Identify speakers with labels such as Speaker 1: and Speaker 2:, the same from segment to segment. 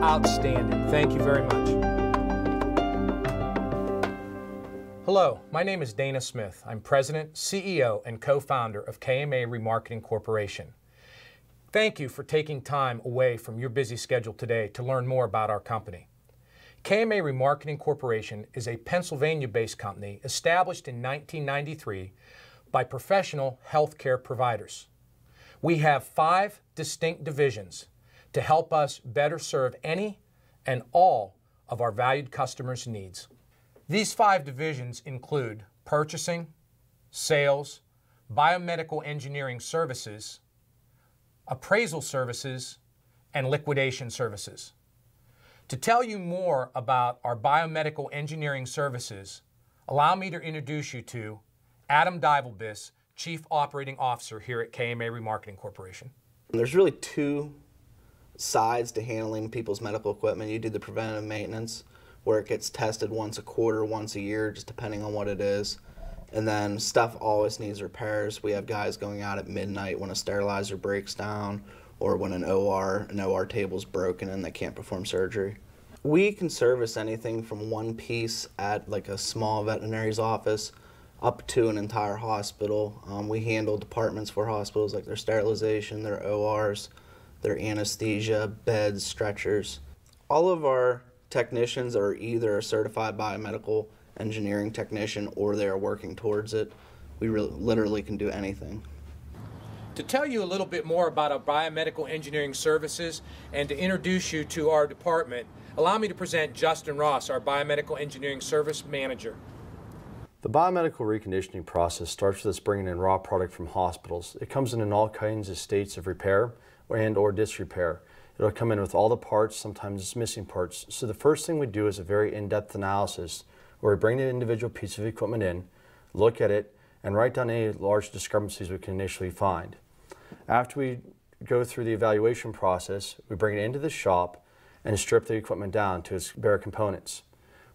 Speaker 1: Outstanding. Thank you very much. Hello, my name is Dana Smith. I'm President, CEO, and co-founder of KMA Remarketing Corporation. Thank you for taking time away from your busy schedule today to learn more about our company. KMA Remarketing Corporation is a Pennsylvania-based company established in 1993 by professional healthcare providers. We have 5 distinct divisions to help us better serve any and all of our valued customers' needs. These 5 divisions include purchasing, sales, biomedical engineering services, appraisal services, and liquidation services. To tell you more about our biomedical engineering services, allow me to introduce you to Adam Divelbiss, Chief Operating Officer here at KMA Remarketing Corporation.
Speaker 2: There's really 2 sides to handling people's medical equipment. You do the preventative maintenance, where it gets tested once a quarter, once a year, just depending on what it is. And then stuff always needs repairs. We have guys going out at midnight when a sterilizer breaks down or when an OR table's broken and they can't perform surgery. We can service anything from one piece at like a small veterinary's office up to an entire hospital. We handle departments for hospitals, like their sterilization, their ORs, their anesthesia, beds, stretchers. All of our technicians are either a certified biomedical engineering technician or they are working towards it. We literally can do anything.
Speaker 1: To tell you a little bit more about our biomedical engineering services and to introduce you to our department, allow me to present Justin Ross, our biomedical engineering service manager.
Speaker 3: The biomedical reconditioning process starts with us bringing in raw product from hospitals. It comes in all kinds of states of repair and or disrepair. It'll come in with all the parts, sometimes it's missing parts. So the first thing we do is a very in-depth analysis where we bring the individual piece of equipment in, look at it, and write down any large discrepancies we can initially find. After we go through the evaluation process, we bring it into the shop and strip the equipment down to its bare components.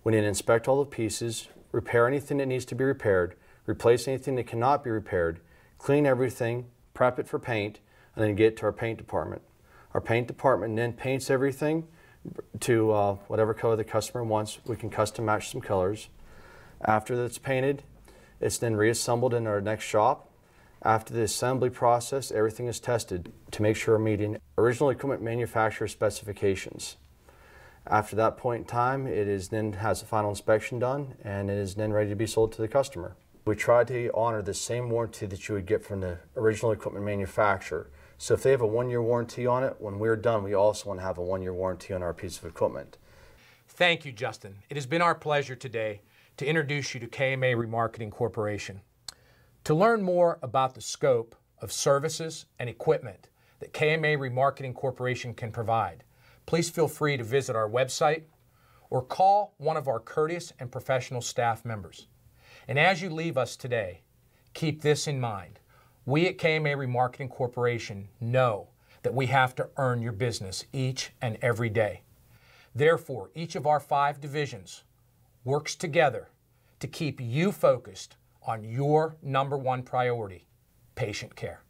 Speaker 3: We need to inspect all the pieces, repair anything that needs to be repaired, replace anything that cannot be repaired, clean everything, prep it for paint, and then get to our paint department. Our paint department then paints everything to whatever color the customer wants. We can custom match some colors. After it's painted, it's then reassembled in our next shop. After the assembly process, everything is tested to make sure we're meeting original equipment manufacturer specifications. After that point in time, it is then has a final inspection done and it is then ready to be sold to the customer. We try to honor the same warranty that you would get from the original equipment manufacturer. So if they have a 1-year warranty on it, when we're done, we also want to have a 1-year warranty on our piece of equipment.
Speaker 1: Thank you, Justin. It has been our pleasure today to introduce you to KMA Remarketing Corporation. To learn more about the scope of services and equipment that KMA Remarketing Corporation can provide, please feel free to visit our website or call one of our courteous and professional staff members. And as you leave us today, keep this in mind. We at KMA Remarketing Corporation know that we have to earn your business each and every day. Therefore, each of our 5 divisions works together to keep you focused on your #1 priority, patient care.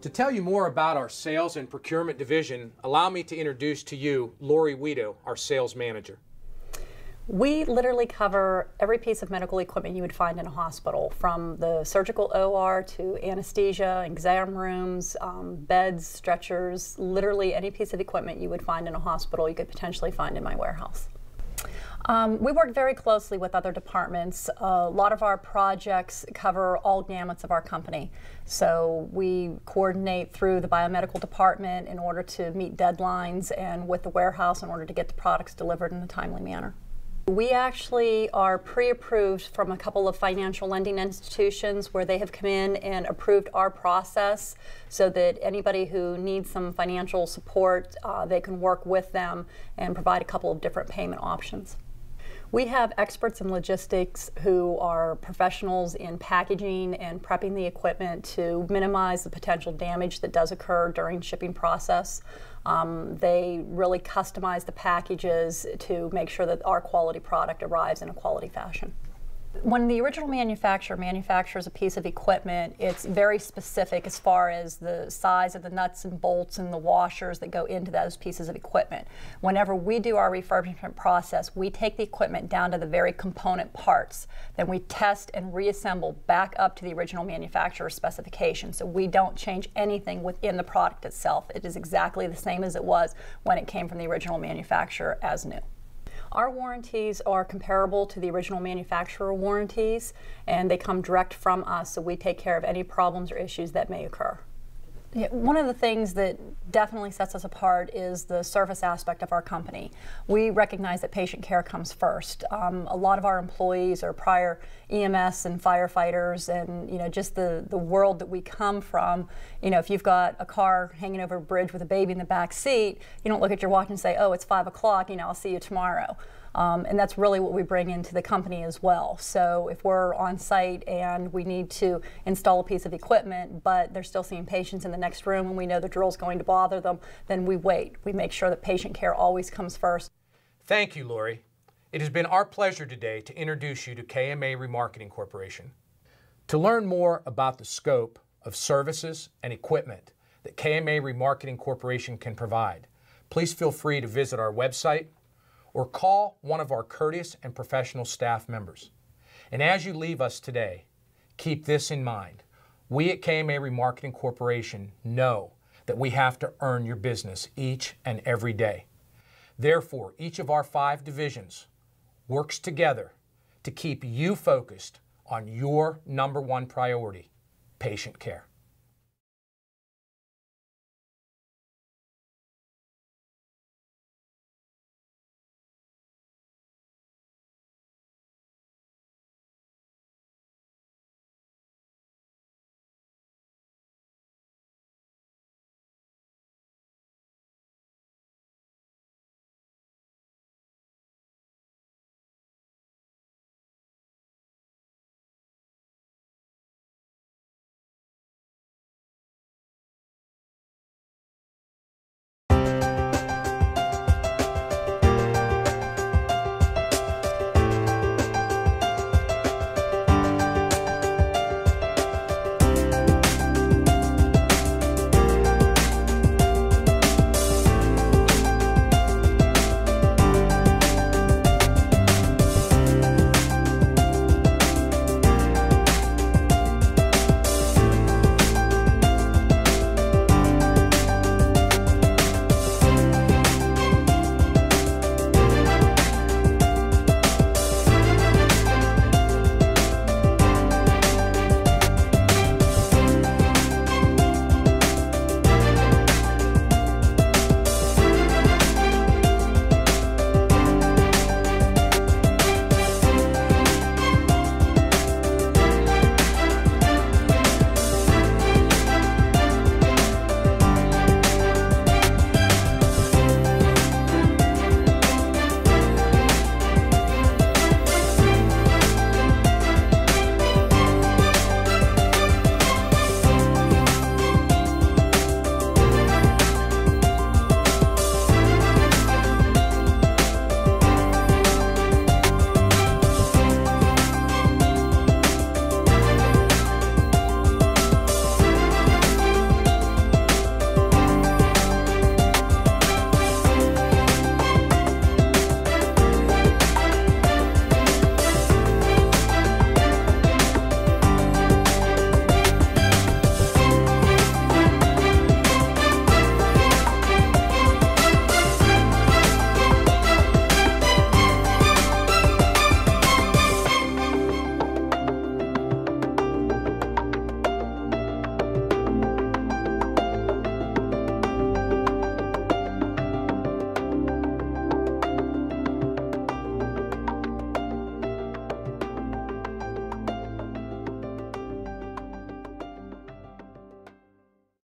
Speaker 1: To tell you more about our sales and procurement division, allow me to introduce to you Lori Weedo, our sales manager.
Speaker 4: We literally cover every piece of medical equipment you would find in a hospital, from the surgical OR to anesthesia, exam rooms, beds, stretchers, literally any piece of equipment you would find in a hospital you could potentially find in my warehouse. We work very closely with other departments. A lot of our projects cover all gamuts of our company. So we coordinate through the biomedical department in order to meet deadlines, and with the warehouse in order to get the products delivered in a timely manner. We actually are pre-approved from a couple of financial lending institutions where they have come in and approved our process so that anybody who needs some financial support, they can work with them and provide a couple of different payment options. We have experts in logistics who are professionals in packaging and prepping the equipment to minimize the potential damage that does occur during shipping process. They really customize the packages to make sure that our quality product arrives in a quality fashion. When the original manufacturer manufactures a piece of equipment, it's very specific as far as the size of the nuts and bolts and the washers that go into those pieces of equipment. Whenever we do our refurbishment process, we take the equipment down to the very component parts. Then we test and reassemble back up to the original manufacturer's specification. So we don't change anything within the product itself. It is exactly the same as it was when it came from the original manufacturer as new. Our warranties are comparable to the original manufacturer warranties, and they come direct from us, so we take care of any problems or issues that may occur. Yeah, one of the things that definitely sets us apart is the service aspect of our company. We recognize that patient care comes first. A lot of our employees are prior EMS and firefighters, and just the world that we come from. If you've got a car hanging over a bridge with a baby in the back seat, you don't look at your watch and say, "Oh, it's 5 o'clock. I'll see you tomorrow." And that's really what we bring into the company as well. So if we're on site and we need to install a piece of equipment, but they're still seeing patients in the next room and we know the drill's going to bother them, then we wait. We make sure that patient care always comes first.
Speaker 1: Thank you, Lori. It has been our pleasure today to introduce you to KMA Remarketing Corporation. To learn more about the scope of services and equipment that KMA Remarketing Corporation can provide, please feel free to visit our website or call one of our courteous and professional staff members. And as you leave us today, keep this in mind. We at KMA Remarketing Corporation know that we have to earn your business each and every day. Therefore, each of our 5 divisions works together to keep you focused on your #1 priority, patient care.